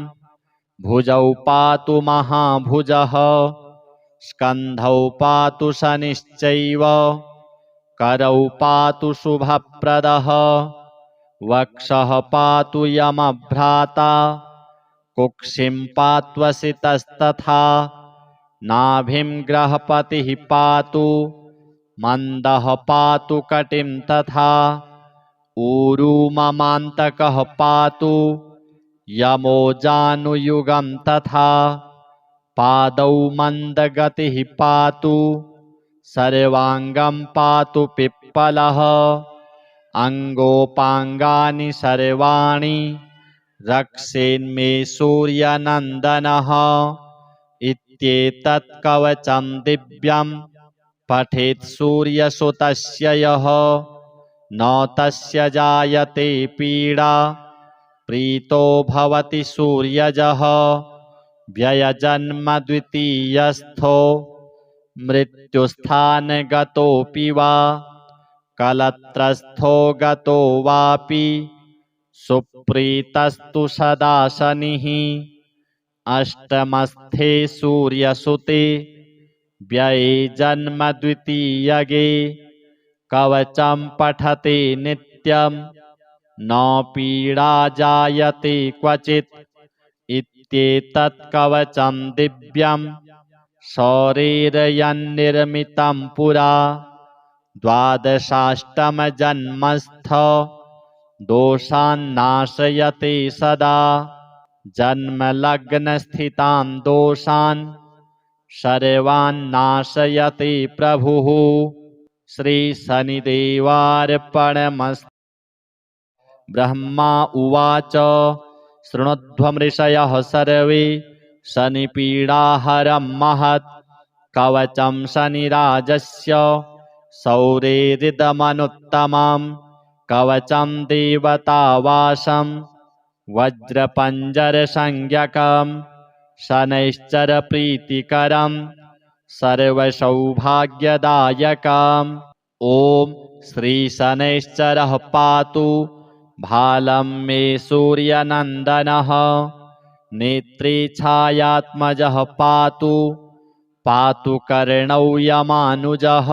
भुजौ पातु महाभुजः स्कन्धौ पातु शनिश्चैव करौ पातु शुभप्रदः वक्षः पातु यमभ्राता कुक्षिं पात्वसितस्तथा नाभिं ग्रहपतिः पातु मन्दः पातु कटिं तथा ऊरू ममान्तकः पातु यमो जानुयुगं तथा पादौ मन्दगतिः पातु सर्वाङ्गं पातु पिप्पलः अङ्गोपाङ्गानि सर्वाणि रक्षेन्मे सूर्यनन्दनः इत्येतत् कवचं दिव्यं पठेत् सूर्यसुतस्य यः न तस्य जायते पीडा प्रीतो भवति सूर्यजः व्ययजन्म द्वितीयस्थो मृत्युस्थानगतोऽपि वा कलत्रस्थो गतो वापि सुप्रीतस्तु सदा शनिः अष्टमस्थे सूर्यसुते व्यये जन्म द्वितीयगे कवचं पठते नित्यं न पीडा जायते क्वचित् इत्येतत् कवचं दिव्यं शौरेर्यन्निर्मितं पुरा द्वादशाष्टमजन्मस्थ दोषान्नाशयते सदा जन्मलग्नस्थितां दोषान् सर्वान्नाशयते प्रभुः श्रीशनिदेवार्पणमस्तु। ब्रह्मा उवाच शृणुध्वमृषयः सर्वे शनिपीडाहरं महत् कवचं शनिराजस्य सौरेरिदमनुत्तमं कवचं देवतावासं वज्रपञ्जरसंज्ञकं शनैश्चरप्रीतिकरं सर्वसौभाग्यदायकम् ॐ श्रीशनैश्चरः पातु भालं मे सूर्यनन्दनः नेत्रे छायात्मजः पातु कर्णौ यमानुजः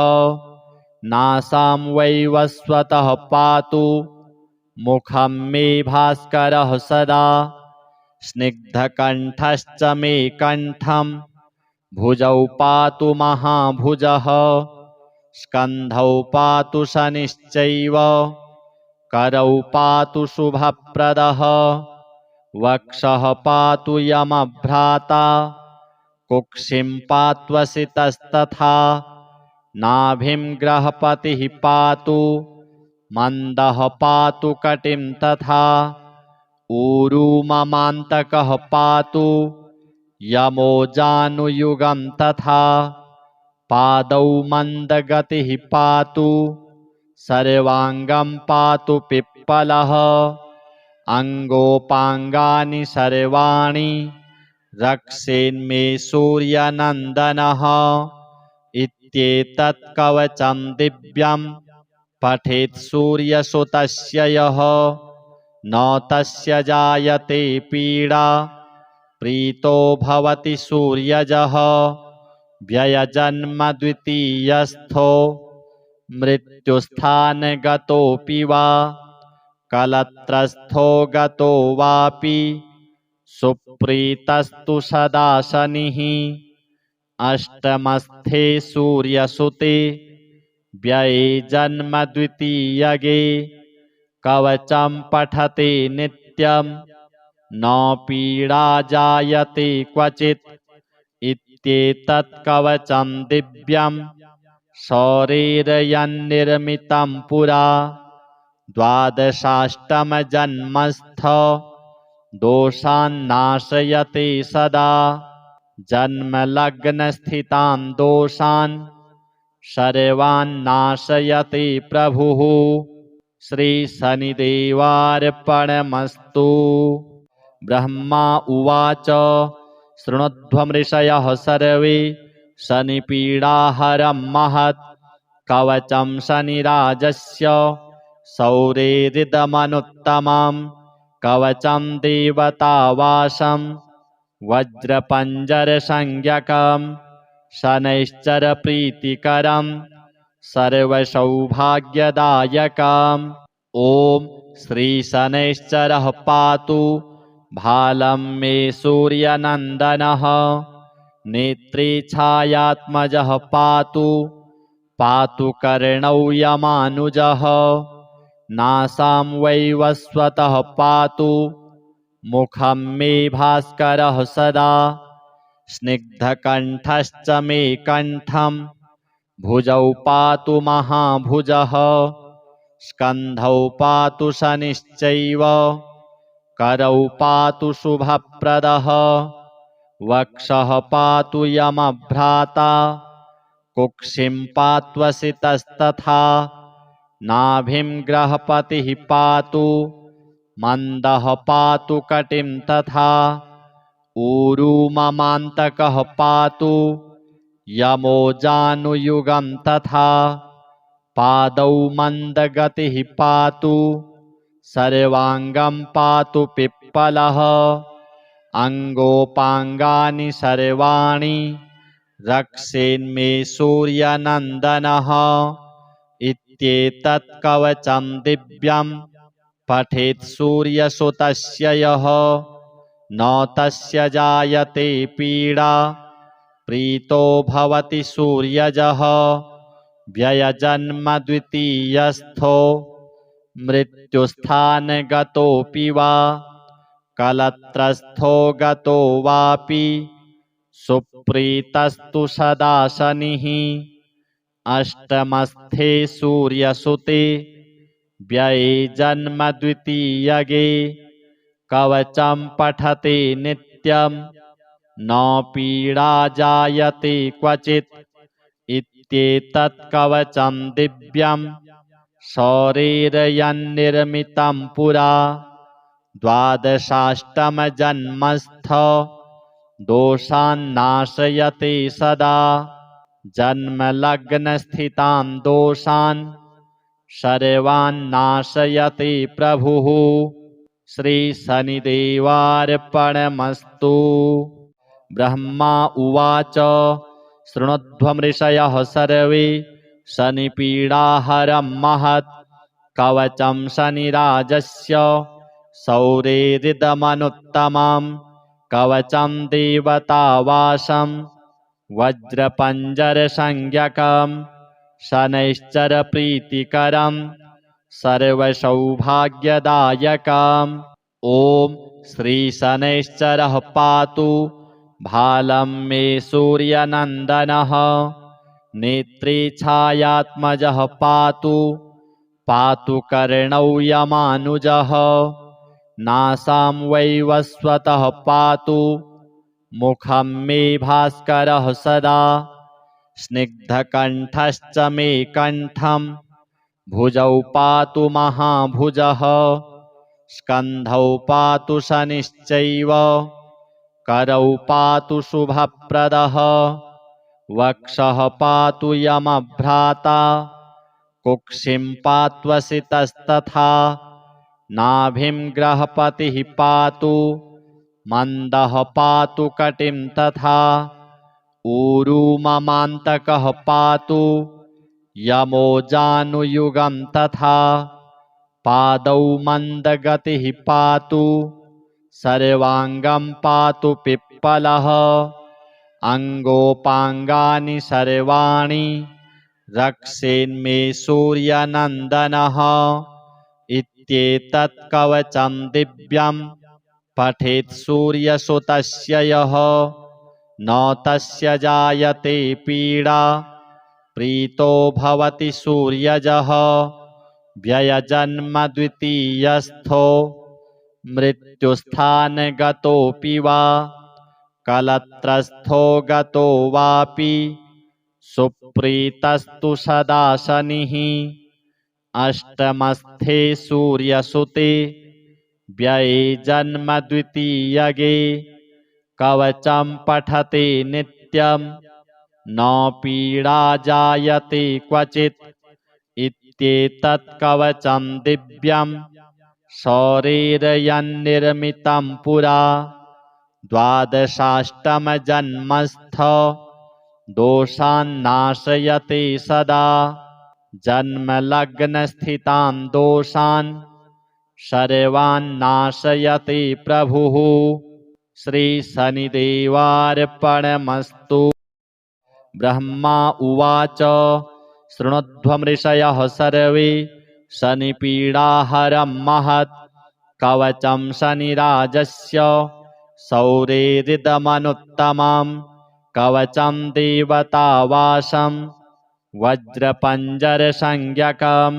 नासां वैवस्वतः पातु मुखं मे भास्करः सदा स्निग्धकण्ठश्च मे कण्ठं भुजौ पातु महाभुजः स्कन्धौ पातु शनिश्चैव करौ पातु शुभप्रदः वक्षः पातु यमभ्राता कुक्षिं पात्वसितस्तथा नाभिं ग्रहपतिः पातु मन्दः पातु कटिं तथा ऊरू ममान्तकः पातु यमो जानुयुगं तथा पादौ मन्दगतिः पातु सर्वाङ्गं पातु पिप्पलः अङ्गोपाङ्गानि सर्वाणि रक्षेन्मे सूर्यनन्दनः इत्येतत् कवचं दिव्यं पठेत् सूर्यसुतस्य यः न तस्य जायते पीडा प्रीतो भवति सूर्यजः व्ययजन्म द्वितीयस्थो मृत्युस्थानगतोऽपि वा कलत्रस्थो गतो वापि सुप्रीतस्तु सदा शनिः अष्टमस्थे सूर्यसुते व्यये जन्म द्वितीयगे कवचं पठति नित्यं न पीडा जायते क्वचित् इत्येतत् कवचं दिव्यं शौरिर्यन्निर्मितं पुरा द्वादशाष्टमजन्मस्थ दोषान्नाशयते सदा जन्मलग्नस्थितां दोषान् सर्वान्नाशयते प्रभुः श्रीशनिदेवार्पणमस्तु। ब्रह्मा उवाच शृणुध्वमृषयः सर्वे शनिपीडाहरं महत् कवचं शनिराजस्य शौरेरिदमनुत्तमं कवचं देवतावासं वज्रपञ्जरसंज्ञकं शनैश्चरप्रीतिकरं सर्वसौभाग्यदायकम् ॐ श्रीशनैश्चरः पातु भालं मे सूर्यनन्दनः नेत्रे छायात्मजः पातु पातु कर्णौ यमानुजः नासां वैवस्वतः पातु मुखं मे भास्करः सदा स्निग्धकण्ठश्च मे कण्ठं भुजौ पातु महाभुजः स्कन्धौ पातु शनिश्चैव करौ पातु शुभप्रदः वक्षः पातु यमभ्राता कुक्षिं पात्वसितस्तथा नाभिं ग्रहपतिः पातु मन्दः पातु कटिं तथा ऊरू ममान्तकः पातु यमो जानुयुगं तथा पादौ मन्दगतिः पातु सर्वाङ्गं पातु पिप्पलः अङ्गोपाङ्गानि सर्वाणि रक्षेन्मे सूर्यनन्दनः इत्येतत् कवचं दिव्यं पठेत् सूर्यसुतस्य यः न तस्य जायते पीडा प्रीतो भवति सूर्यजः व्ययजन्म द्वितीयस्थो मृत्युस्थानगतोऽपि वा कलत्रस्थो गतो वापि सुप्रीतस्तु सदा शनिः अष्टमस्थे सूर्यसुते व्यये जन्म द्वितीयगे कवचं पठते नित्यं न पीडा जायते क्वचित् इत्येतत् कवचं दिव्यं शौरिर्यन्निर्मितं पुरा द्वादशाष्टमजन्मस्थ दोषान्नाशयते सदा जन्मलग्नस्थितां दोषान् सर्वान्नाशयते प्रभुः श्रीशनिदेवार्पणमस्तु। ब्रह्मा उवाच शृणुध्वमृषयः सर्वे शनिपीडाहरं महत् कवचं शनिराजस्य शौरेरिदमनुत्तमं कवचं देवतावासं वज्रपञ्जरसंज्ञकं शनैश्चरप्रीतिकरं सर्वसौभाग्यदायकम् ॐ श्रीशनैश्चरः पातु भालं मे सूर्यनन्दनः नेत्रे छायात्मजः पातु पातु कर्णौ यमानुजः नासां वैवस्वतः पातु मुखं मे भास्करः सदा स्निग्धकण्ठश्च मे कण्ठं भुजौ पातु महाभुजः स्कन्धौ पातु शनिश्चैव करौ पातु शुभप्रदः वक्षः पातु यमभ्राता कुक्षिं पात्वसितस्तथा नाभिं ग्रहपतिः पातु मन्दः पातु कटिं तथा ऊरू ममान्तकः पातु यमो जानुयुगं तथा पादौ मन्दगतिः पातु सर्वाङ्गं पातु पिप्पलः अङ्गोपाङ्गानि सर्वाणि रक्षेन्मे सूर्यनन्दनः इत्येतत् कवचं दिव्यं पठेत् सूर्यसुतस्य यः न तस्य जायते पीडा प्रीतो भवति सूर्यजः व्ययजन्म द्वितीयस्थो मृत्युस्थानगतोऽपि वा कलत्रस्थो गतो वापि सुप्रीतस्तु सदा शनिः अष्टमस्थे सूर्यसुते व्यये जन्म द्वितीयगे कवचं पठते नित्यं न पीडा जायते क्वचित् इत्येतत् कवचं दिव्यं शौरेर्यन्निर्मितं पुरा द्वादशाष्टमजन्मस्थ दोषान्नाशयते सदा जन्मलग्नस्थितान् दोषान् सर्वान्नाशयते प्रभुः श्रीशनिदेवार्पणमस्तु। ब्रह्मा उवाच शृणुध्वमृषयः सर्वे शनिपीडाहरं महत् कवचं शनिराजस्य सौरेरिदमनुत्तमं कवचं देवतावासं वज्रपञ्जरसंज्ञकं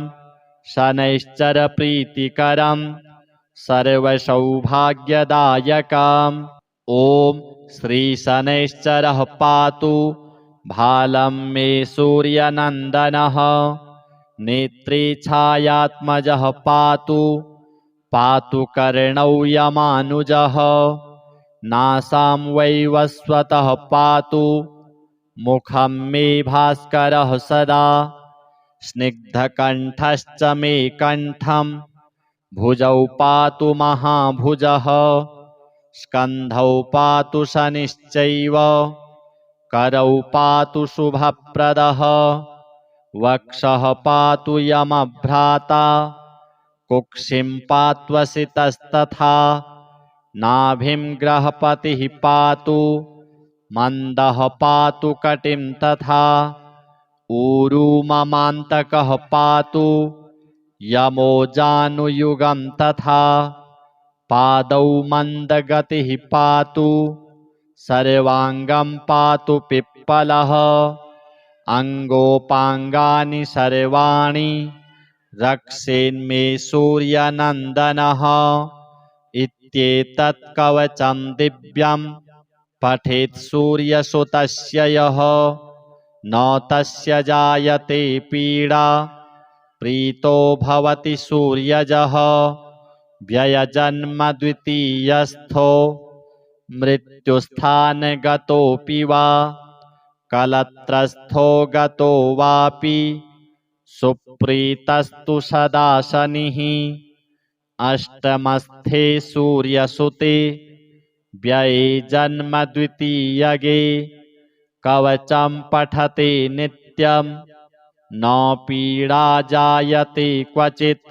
शनैश्चरप्रीतिकरं सर्वसौभाग्यदायकम् ॐ श्रीशनैश्चरः पातु भालं मे सूर्यनन्दनः नेत्रे छायात्मजः पातु पातु कर्णौ यमानुजः नासां वैवस्वतः पातु मुखं मे भास्करः सदा स्निग्धकण्ठश्च मे कण्ठं भुजौ पातु महाभुजः स्कन्धौ पातु शनिश्चैव करौ पातु शुभप्रदः वक्षः पातु यमभ्राता कुक्षिं पात्वसितस्तथा नाभिं ग्रहपतिः पातु मन्दः पातु कटिं तथा ऊरू ममान्तकः पातु यमो जानुयुगं तथा पादौ मन्दगतिः पातु सर्वाङ्गं पातु पिप्पलः अङ्गोपाङ्गानि सर्वाणि रक्षेन्मे सूर्यनन्दनः इत्येतत् कवचं दिव्यं पठेत् सूर्यसुतस्य यः न तस्य जायते पीडा प्रीतो भवति सूर्यजः व्ययजन्म द्वितीयस्थो मृत्युस्थानगतोऽपि वा कलत्रस्थो गतो वापि सुप्रीतस्तु सदा शनिः अष्टमस्थे सूर्यसुते व्यये जन्म द्वितीयगे कवचं पठते नित्यं न पीडा जायते क्वचित्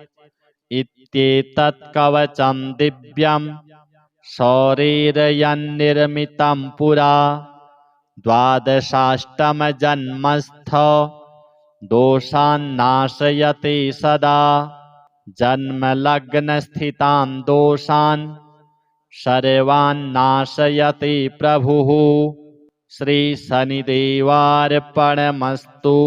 इत्येतत् कवचं दिव्यं शौरेर्यन्निर्मितं पुरा द्वादशाष्टमजन्मस्थ दोषान्नाशयते सदा जन्मलग्नस्थितान् दोषान् सर्वान्नाशयते प्रभुः श्रीशनिदेवार्पणमस्तु।